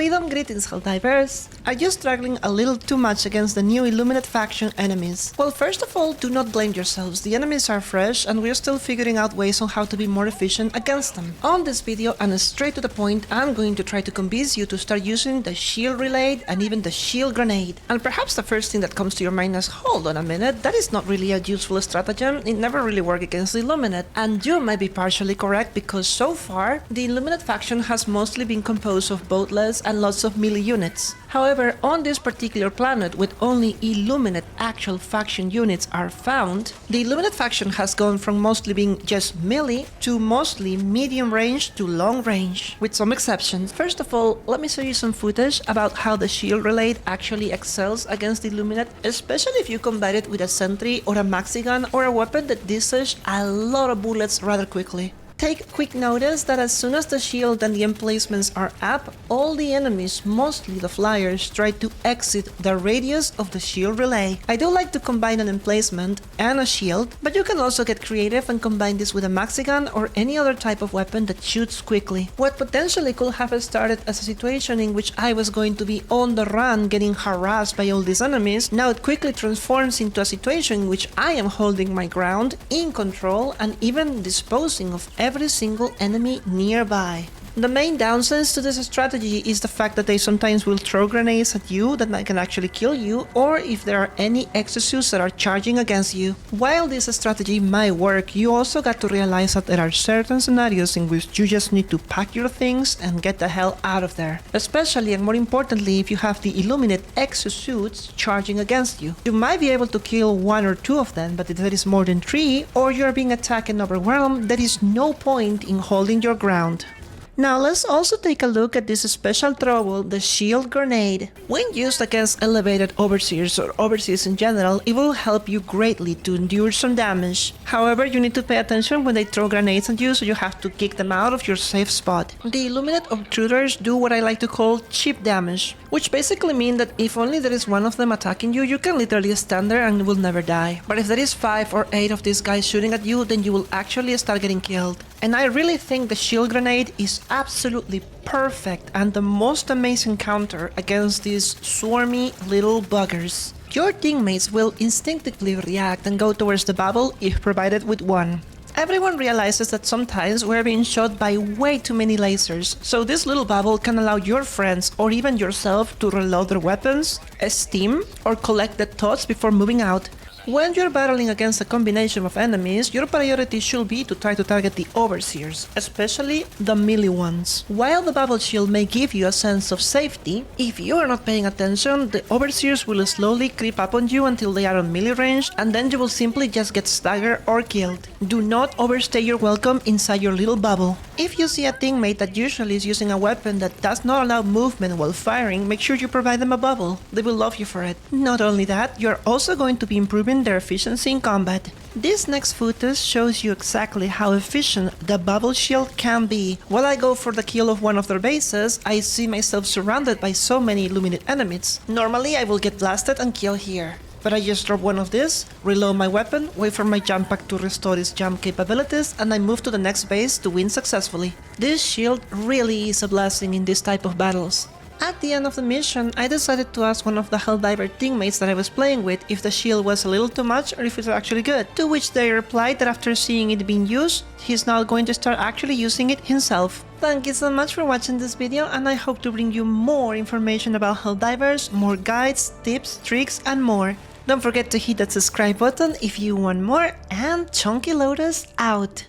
Freedom greetings, Helldivers! Are you struggling a little too much against the new Illuminate faction enemies? Well, first of all, do not blame yourselves. The enemies are fresh and we're still figuring out ways on how to be more efficient against them. On this video, and straight to the point, I'm going to try to convince you to start using the shield relay and even the shield grenade. And perhaps the first thing that comes to your mind is, hold on a minute, that is not really a useful stratagem, it never really worked against the Illuminate. And you might be partially correct because so far, the Illuminate faction has mostly been composed of both and lots of melee units. However, on this particular planet, with only Illuminate actual faction units are found, the Illuminate faction has gone from mostly being just melee to mostly medium range to long range, with some exceptions. First of all, let me show you some footage about how the shield relay actually excels against the Illuminate, especially if you combine it with a sentry or a maxi gun or a weapon that discharges a lot of bullets rather quickly. Take quick notice that as soon as the shield and the emplacements are up, all the enemies, mostly the flyers, try to exit the radius of the shield relay. I do like to combine an emplacement and a shield, but you can also get creative and combine this with a maxi gun or any other type of weapon that shoots quickly. What potentially could have started as a situation in which I was going to be on the run getting harassed by all these enemies, now it quickly transforms into a situation in which I am holding my ground, in control, and even disposing of every single enemy nearby. The main downside to this strategy is the fact that they sometimes will throw grenades at you that can actually kill you, or if there are any exosuits that are charging against you. While this strategy might work, you also got to realize that there are certain scenarios in which you just need to pack your things and get the hell out of there. Especially and more importantly, if you have the Illuminate exosuits charging against you. You might be able to kill one or two of them, but if there is more than three, or you are being attacked and overwhelmed, there is no point in holding your ground. Now let's also take a look at this special throwable, the shield grenade. When used against elevated overseers or overseers in general, it will help you greatly to endure some damage. However, you need to pay attention when they throw grenades at you, so you have to kick them out of your safe spot. The Illuminate intruders do what I like to call cheap damage, which basically means that if only there is one of them attacking you, you can literally stand there and will never die. But if there is 5 or 8 of these guys shooting at you, then you will actually start getting killed. And I really think the shield grenade is absolutely perfect and the most amazing counter against these swarmy little buggers. Your teammates will instinctively react and go towards the bubble if provided with one. Everyone realizes that sometimes we're being shot by way too many lasers, so this little bubble can allow your friends or even yourself to reload their weapons, steam, or collect the thoughts before moving out. When you're battling against a combination of enemies, your priority should be to try to target the overseers, especially the melee ones. While the bubble shield may give you a sense of safety, if you are not paying attention, the overseers will slowly creep up on you until they are on melee range, and then you will simply just get staggered or killed. Do not overstay your welcome inside your little bubble. If you see a teammate that usually is using a weapon that does not allow movement while firing, make sure you provide them a bubble. They will love you for it. Not only that, you're also going to be improving their efficiency in combat. This next footage shows you exactly how efficient the bubble shield can be. While I go for the kill of one of their bases, I see myself surrounded by so many Illuminate enemies. Normally I will get blasted and killed here. But I just drop one of this, reload my weapon, wait for my jump pack to restore its jump capabilities, and I move to the next base to win successfully. This shield really is a blessing in this type of battles. At the end of the mission, I decided to ask one of the Helldiver teammates that I was playing with if the shield was a little too much or if it's actually good, to which they replied that after seeing it being used, he's now going to start actually using it himself. Thank you so much for watching this video, and I hope to bring you more information about Helldivers, more guides, tips, tricks, and more. Don't forget to hit that subscribe button if you want more, and ChonkyLotus out!